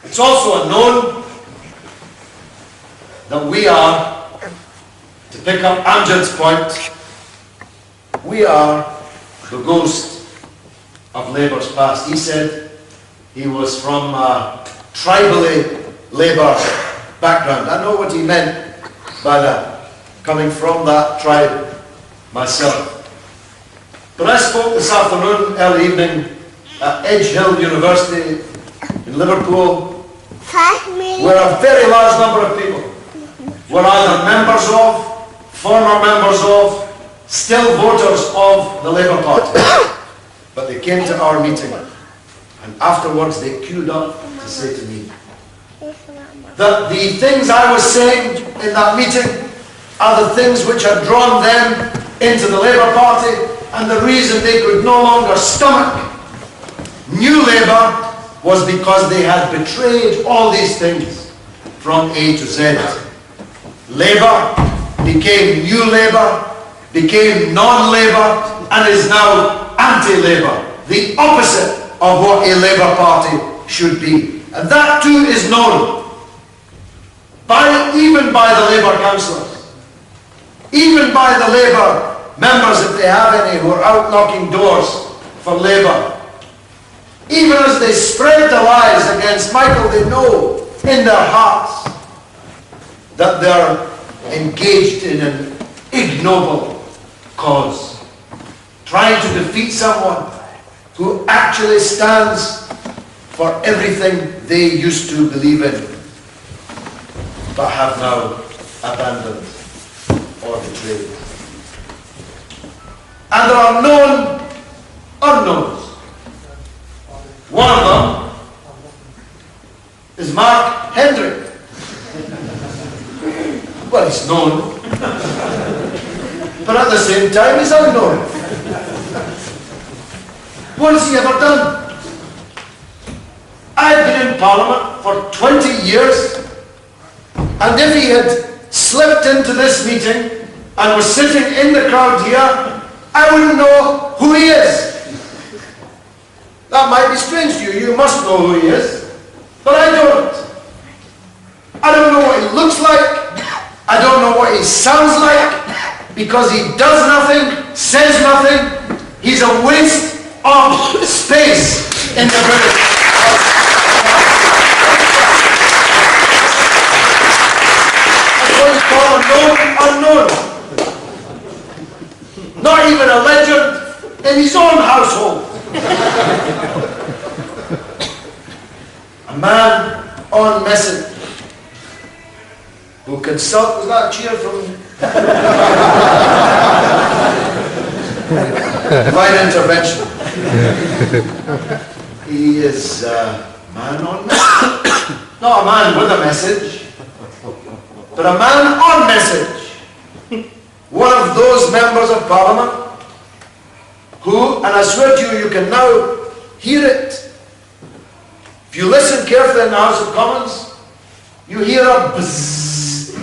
It's also known that we are, to pick up Amjad's point, we are the ghost of Labour's past. He said he was from a tribally Labour background. I know what he meant by that, coming from that tribe myself. But I spoke this afternoon, early evening, at Edge Hill University in Liverpool, where a very large number of people were either members of, former members of, still voters of the Labour Party. But they came to our meeting, and afterwards they queued up to say to me that the things I was saying in that meeting are the things which had drawn them into the Labour Party, and the reason they could no longer stomach New Labour was because they had betrayed all these things from A to Z. Labour became New Labour, became non-Labour, and is now anti-Labour, the opposite of what a Labour Party should be. And that too is known even by the Labour councillors, even by the Labour members, if they have any, who are out knocking doors for Labour. Even as they spread the lies against Michael, they know in their hearts that they're engaged in an ignoble cause, trying to defeat someone who actually stands for everything they used to believe in, but have now abandoned or betrayed. And there are known unknowns. One of them is Mark Hendrick. Well, he's known, but at the same time he's unknown. What has he ever done? I've been in Parliament for 20 years, and if he had slipped into this meeting and was sitting in the crowd here, I wouldn't know who he is. That might be strange to you. You must know who he is. But I don't. I don't know what he looks like. I don't know what he sounds like, because he does nothing, says nothing. He's a waste of space in the British House. That's what you call a known unknown. Not even a legend in his own household. A man on message who consult. Was that a cheer from divine intervention? He is a man on message. Not a man with a message, but a man on message. One of those members of Parliament who, and I swear to you, you can now hear it. If you listen carefully in the House of Commons, you hear a bzzz,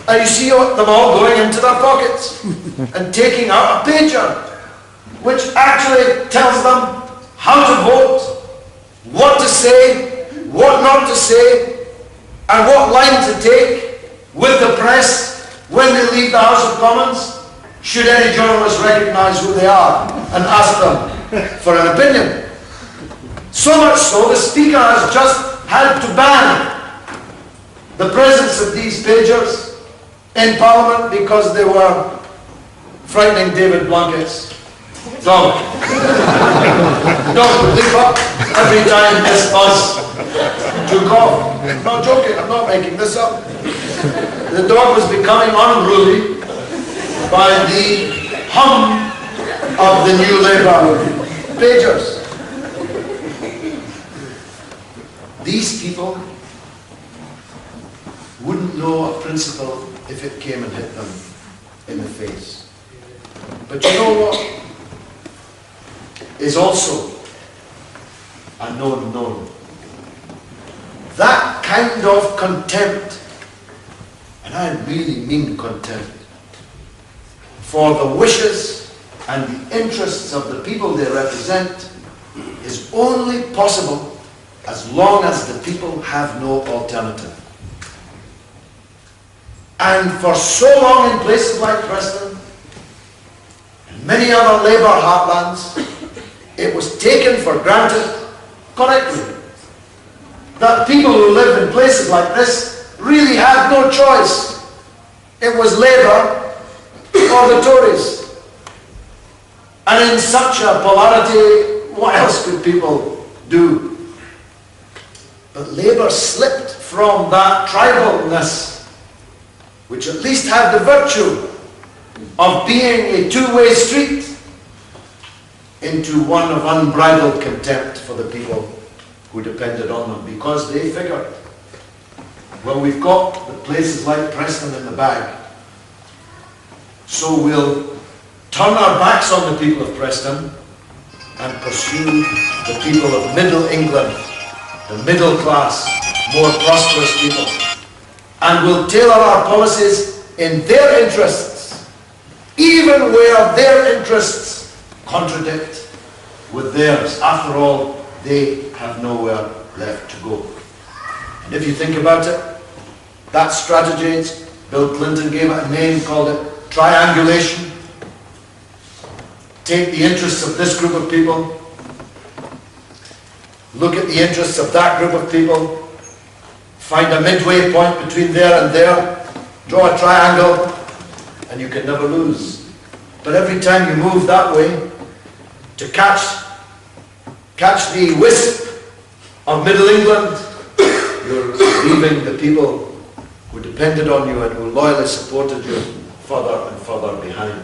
and you see them all going into their pockets and taking out a pager, which actually tells them how to vote, what to say, what not to say, and what line to take with the press when they leave the House of Commons, should any journalist recognise who they are and ask them for an opinion. So much so, the Speaker has just had to ban the presence of these pagers in Parliament because they were frightening David Blunkett's dog. The dog would leap up every time this buzz took off. I'm not joking, I'm not making this up. The dog was becoming unruly by the hum of the New Labour pagers. These people wouldn't know a principle if it came and hit them in the face. But you know what is also a known? That kind of contempt, and I really mean contempt, for the wishes and the interests of the people they represent is only possible as long as the people have no alternative. And for so long in places like Preston and many other Labour heartlands, it was taken for granted, correctly, that people who live in places like this really had no choice. It was Labour or the Tories. And in such a polarity, what else could people do? But Labour slipped from that tribalness, which at least had the virtue of being a two-way street, into one of unbridled contempt for the people who depended on them, because they figured, well, we've got the places like Preston in the bag, so we'll turn our backs on the people of Preston and pursue the people of Middle England, the middle class, more prosperous people. And we'll tailor our policies in their interests, even where their interests contradict with theirs. After all, they have nowhere left to go. And if you think about it, that strategy, Bill Clinton gave it a name, called it triangulation. Take the interests of this group of people, look at the interests of that group of people, find a midway point between there and there, draw a triangle, and you can never lose. But every time you move that way to catch the wisp of Middle England, you're leaving the people who depended on you and who loyally supported you further and further behind.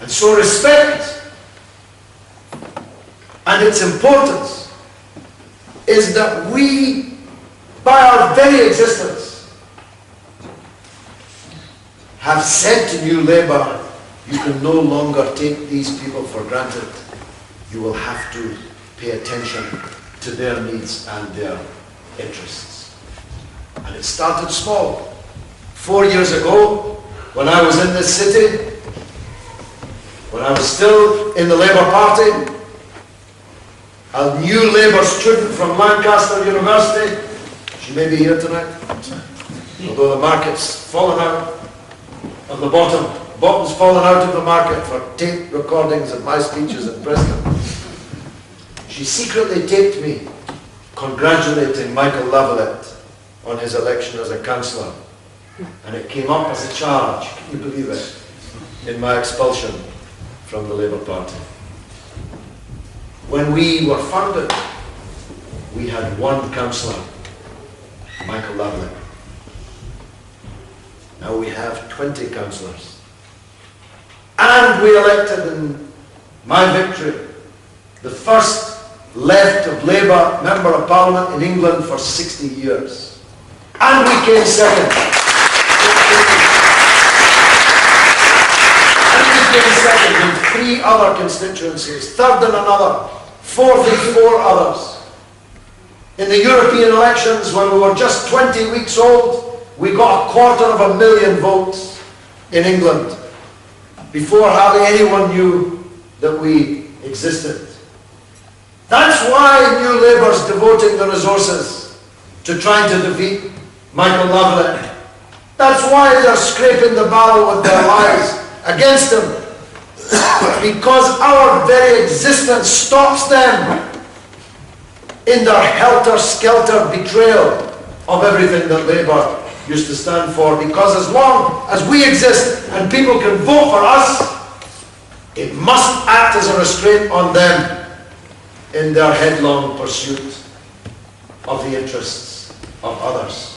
And so respect and its importance is that we, by our very existence, have said to New Labour, you can no longer take these people for granted. You will have to pay attention to their needs and their interests. And it started small. 4 years ago, when I was in this city, when I was still in the Labour Party, a new Labour student from Lancaster University, she may be here tonight, although the market's fallen out of the bottom's fallen out of the market for tape recordings of my speeches in Preston. She secretly taped me congratulating Michael Lavalette on his election as a councillor, and it came up as a charge, can you believe it, in my expulsion from the Labour Party. When we were founded, we had one councillor, Michael Lavalette. Now we have 20 councillors. And we elected in my victory the first left of Labour Member of Parliament in England for 60 years. And we came second. And we came second in 3 other constituencies, third in another, fourth in 4 others. In the European elections, when we were just 20 weeks old, we got 250,000 votes in England, before hardly anyone knew that we existed. That's why New Labour's devoting the resources to trying to defeat Michael Lavalette. That's why they're scraping the barrel with their lives against him. Because our very existence stops them in their helter-skelter betrayal of everything that Labour used to stand for. Because as long as we exist and people can vote for us, it must act as a restraint on them in their headlong pursuit of the interests of others.